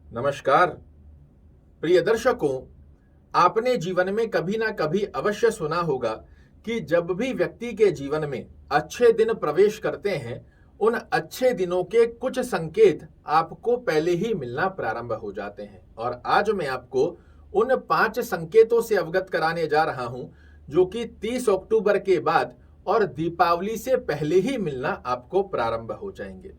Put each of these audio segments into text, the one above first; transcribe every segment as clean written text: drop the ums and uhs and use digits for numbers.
नमस्कार प्रिय दर्शकों, आपने जीवन में कभी ना कभी अवश्य सुना होगा कि जब भी व्यक्ति के जीवन में अच्छे दिन प्रवेश करते हैं, उन अच्छे दिनों के कुछ संकेत आपको पहले ही मिलना प्रारंभ हो जाते हैं। और आज मैं आपको उन 5 संकेतों से अवगत कराने जा रहा हूं जो कि 30 अक्टूबर के बाद और दीपावली से पहले ही मिलना आपको प्रारंभ हो जाएंगे।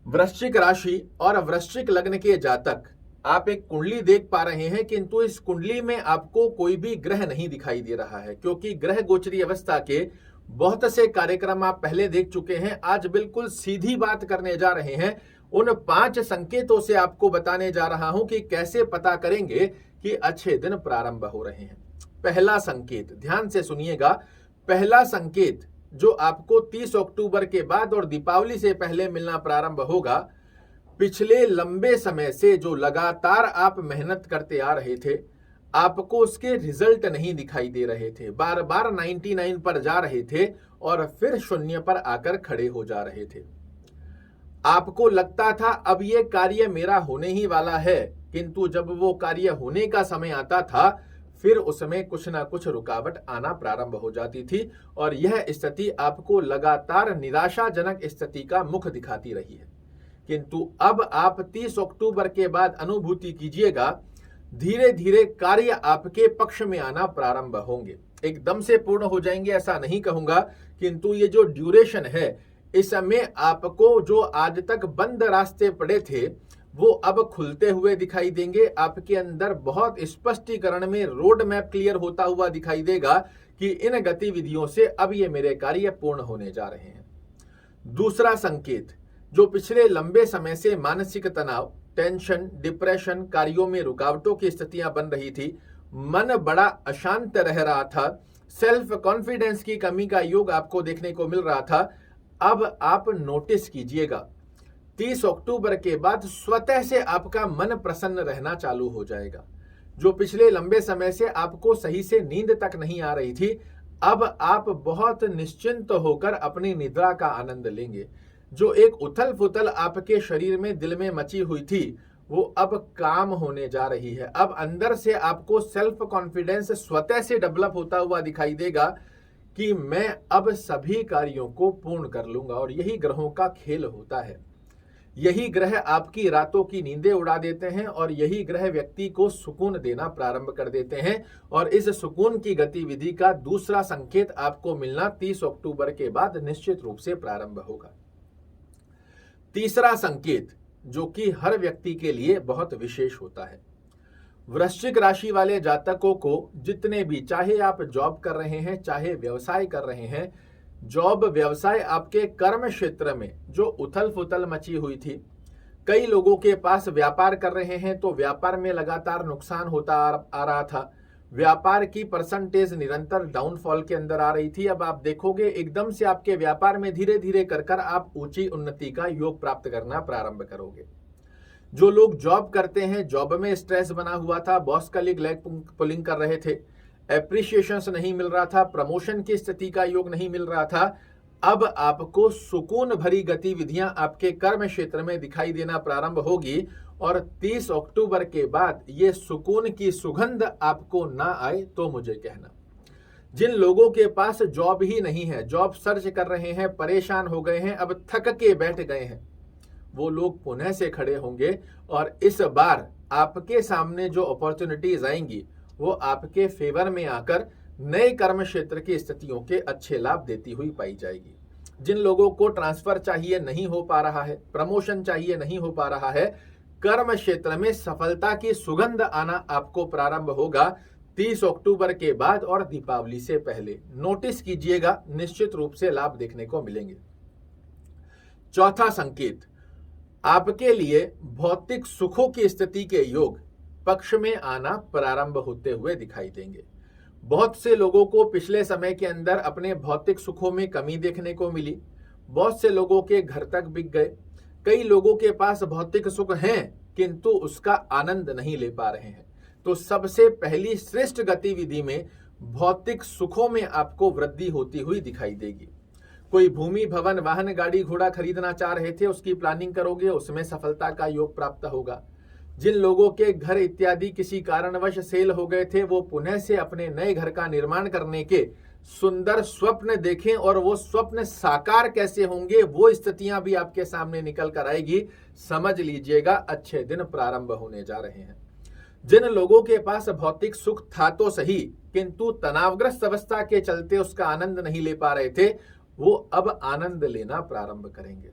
वृश्चिक राशि और वृश्चिक लग्न के जातक, आप एक कुंडली देख पा रहे हैं, किंतु इस कुंडली में आपको कोई भी ग्रह नहीं दिखाई दे रहा है, क्योंकि ग्रह गोचरी अवस्था के बहुत से कार्यक्रम आप पहले देख चुके हैं। आज बिल्कुल सीधी बात करने जा रहे हैं, उन 5 संकेतों से आपको बताने जा रहा हूं कि कैसे पता करेंगे कि अच्छे दिन प्रारंभ हो रहे हैं। पहला संकेत, ध्यान से सुनिएगा। पहला संकेत जो आपको 30 अक्टूबर के बाद और दीपावली से पहले मिलना प्रारंभ होगा, पिछले लंबे समय से जो लगातार आप मेहनत करते आ रहे थे, आपको उसके रिजल्ट नहीं दिखाई दे रहे थे, बार बार 99 पर जा रहे थे और फिर शून्य पर आकर खड़े हो जा रहे थे। आपको लगता था अब ये कार्य मेरा होने ही वाला है, किंतु जब वो कार्य होने का समय आता था, फिर उसमें कुछ ना कुछ रुकावट आना प्रारंभ हो जाती थी और यह स्थिति आपको लगातार निराशाजनक स्थिति का मुख दिखाती रही है। किंतु अब आप 30 अक्टूबर के बाद अनुभूति कीजिएगा, धीरे धीरे कार्य आपके पक्ष में आना प्रारंभ होंगे। एकदम से पूर्ण हो जाएंगे ऐसा नहीं कहूंगा, किंतु ये जो ड्यूरेशन है, इसमें आपको जो आज तक बंद रास्ते पड़े थे वो अब खुलते हुए दिखाई देंगे। आपके अंदर बहुत स्पष्टीकरण में रोड मैप क्लियर होता हुआ दिखाई देगा कि इन गतिविधियों से अब ये मेरे कार्य पूर्ण होने जा रहे हैं। दूसरा संकेत, जो पिछले लंबे समय से मानसिक तनाव, टेंशन, डिप्रेशन, कार्यों में रुकावटों की स्थितियां बन रही थी, मन बड़ा अशांत रह रहा था, सेल्फ कॉन्फिडेंस की कमी का योग आपको देखने को मिल रहा था, अब आप नोटिस कीजिएगा 30 अक्टूबर के बाद स्वतः से आपका मन प्रसन्न रहना चालू हो जाएगा। जो पिछले लंबे समय से आपको सही से नींद तक नहीं आ रही थी, अब आप बहुत निश्चिंत होकर अपनी निद्रा का आनंद लेंगे। जो एक उथल पुथल आपके शरीर में, दिल में मची हुई थी, वो अब काम होने जा रही है। अब अंदर से आपको सेल्फ कॉन्फिडेंस स्वतः से डेवलप होता हुआ दिखाई देगा कि मैं अब सभी कार्यों को पूर्ण कर लूंगा। और यही ग्रहों का खेल होता है। यही ग्रह आपकी रातों की नींदें उड़ा देते हैं और यही ग्रह व्यक्ति को सुकून देना प्रारंभ कर देते हैं। और इस सुकून की गतिविधि का दूसरा संकेत आपको मिलना 30 अक्टूबर के बाद निश्चित रूप से प्रारंभ होगा। तीसरा संकेत, जो कि हर व्यक्ति के लिए बहुत विशेष होता है, वृश्चिक राशि वाले जातकों को जितने भी, चाहे आप जॉब कर रहे हैं, चाहे व्यवसाय कर रहे हैं, जॉब व्यवसाय आपके कर्म क्षेत्र में जो उथल पुथल मची हुई थी, कई लोगों के पास व्यापार कर रहे हैं तो व्यापार में लगातार नुकसान होता आ रहा था, व्यापार की परसेंटेज निरंतर डाउनफॉल के अंदर आ रही थी। अब आप देखोगे एकदम से आपके व्यापार में धीरे धीरे कर आप ऊंची उन्नति का योग प्राप्त करना प्रारंभ करोगे। जो लोग जॉब करते हैं, जॉब में स्ट्रेस बना हुआ था, बॉस कलीग लेग पुलिंग कर रहे थे, एप्रिशिएशंस नहीं मिल रहा था, प्रमोशन की स्थिति का योग नहीं मिल रहा था, अब आपको सुकून भरी गतिविधियां आपके कर्म क्षेत्र में दिखाई देना प्रारंभ होगी। और 30 अक्टूबर के बाद ये सुकून की सुगंध आपको ना आए तो मुझे कहना। जिन लोगों के पास जॉब ही नहीं है, जॉब सर्च कर रहे हैं, परेशान हो गए हैं, अब थक के बैठ गए हैं, वो लोग पुनः से खड़े होंगे और इस बार आपके सामने जो अपॉर्चुनिटीज आएंगी वो आपके फेवर में आकर नए कर्म क्षेत्र की स्थितियों के अच्छे लाभ देती हुई पाई जाएगी। जिन लोगों को ट्रांसफर चाहिए नहीं हो पा रहा है, प्रमोशन चाहिए नहीं हो पा रहा है, कर्म क्षेत्र में सफलता की सुगंध आना आपको प्रारंभ होगा 30 अक्टूबर के बाद और दीपावली से पहले। नोटिस कीजिएगा, निश्चित रूप से लाभ देखने को मिलेंगे। चौथा संकेत, आपके लिए भौतिक सुखों की स्थिति के योग पक्ष में आना प्रारंभ होते हुए दिखाई देंगे। बहुत से लोगों को पिछले समय के अंदर अपने भौतिक सुखों में कमी देखने को मिली, बहुत से लोगों के घर तक बिक गए, कई लोगों के पास भौतिक सुख हैं किंतु उसका आनंद नहीं ले पा रहे हैं। तो सबसे पहली श्रेष्ठ गतिविधि में भौतिक सुखों में आपको वृद्धि होती हुई दिखाई देगी। कोई भूमि, भवन, वाहन, गाड़ी, घोड़ा खरीदना चाह रहे थे, उसकी प्लानिंग करोगे, उसमें सफलता का योग प्राप्त होगा। जिन लोगों के घर इत्यादि किसी कारणवश सेल हो गए थे, वो पुनः से अपने नए घर का निर्माण करने के सुंदर स्वप्न देखें और वो स्वप्न साकार कैसे होंगे, वो स्थितियां भी आपके सामने निकल कर आएगी। समझ लीजिएगा अच्छे दिन प्रारंभ होने जा रहे हैं। जिन लोगों के पास भौतिक सुख था तो सही, किंतु तनावग्रस्त अवस्था के चलते उसका आनंद नहीं ले पा रहे थे, वो अब आनंद लेना प्रारंभ करेंगे।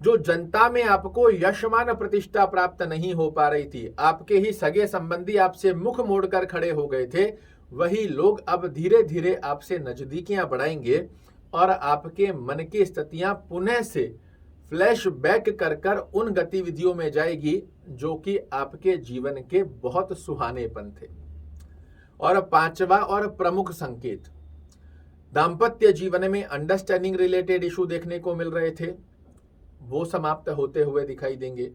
जो जनता में आपको यशमान प्रतिष्ठा प्राप्त नहीं हो पा रही थी, आपके ही सगे संबंधी आपसे मुख मोड़कर खड़े हो गए थे, वही लोग अब धीरे धीरे आपसे नजदीकियां बढ़ाएंगे और आपके मन की स्थितियां पुनः से फ्लैश बैक कर कर उन गतिविधियों में जाएगी जो कि आपके जीवन के बहुत सुहानेपन थे। और पांचवा और प्रमुख संकेत, दाम्पत्य जीवन में अंडरस्टैंडिंग रिलेटेड इशू देखने को मिल रहे थे, वो समाप्त होते हुए दिखाई देंगे।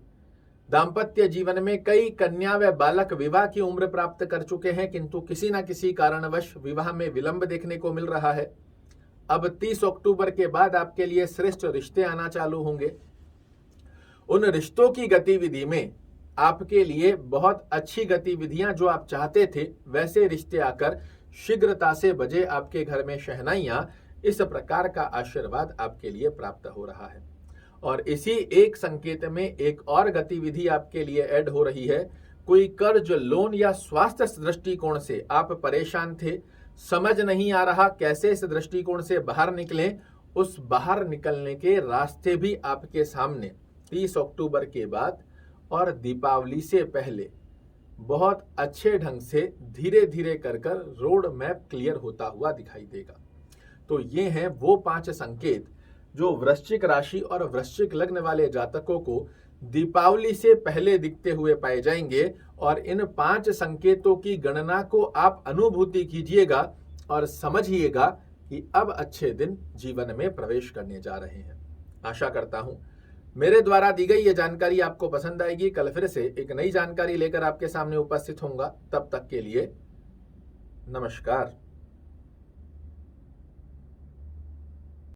दाम्पत्य जीवन में कई कन्या व बालक विवाह की उम्र प्राप्त कर चुके हैं, किंतु किसी न किसी कारणवश विवाह में विलंब देखने को मिल रहा है। अब 30 अक्टूबर के बाद आपके लिए श्रेष्ठ रिश्ते आना चालू होंगे। उन रिश्तों की गतिविधि में आपके लिए बहुत अच्छी गतिविधियां जो आप चाहते थे, वैसे रिश्ते आकर शीघ्रता से बजे आपके घर में शहनाइयां, इस प्रकार का आशीर्वाद आपके लिए प्राप्त हो रहा है। और इसी एक संकेत में एक और गतिविधि आपके लिए ऐड हो रही है। कोई कर्ज, लोन या स्वास्थ्य दृष्टिकोण से आप परेशान थे, समझ नहीं आ रहा कैसे इस दृष्टिकोण से बाहर निकलें, उस बाहर निकलने के रास्ते भी आपके सामने 30 अक्टूबर के बाद और दीपावली से पहले बहुत अच्छे ढंग से धीरे धीरे कर रोड मैप क्लियर होता हुआ दिखाई देगा। तो ये हैं वो 5 संकेत जो वृश्चिक राशि और वृश्चिक लग्न वाले जातकों को दीपावली से पहले दिखते हुए पाए जाएंगे। और इन 5 संकेतों की गणना को आप अनुभूति कीजिएगा और समझिएगा कि अब अच्छे दिन जीवन में प्रवेश करने जा रहे हैं। आशा करता हूं मेरे द्वारा दी गई ये जानकारी आपको पसंद आएगी। कल फिर से एक नई जानकारी लेकर आपके सामने उपस्थित होऊंगा। तब तक के लिए नमस्कार।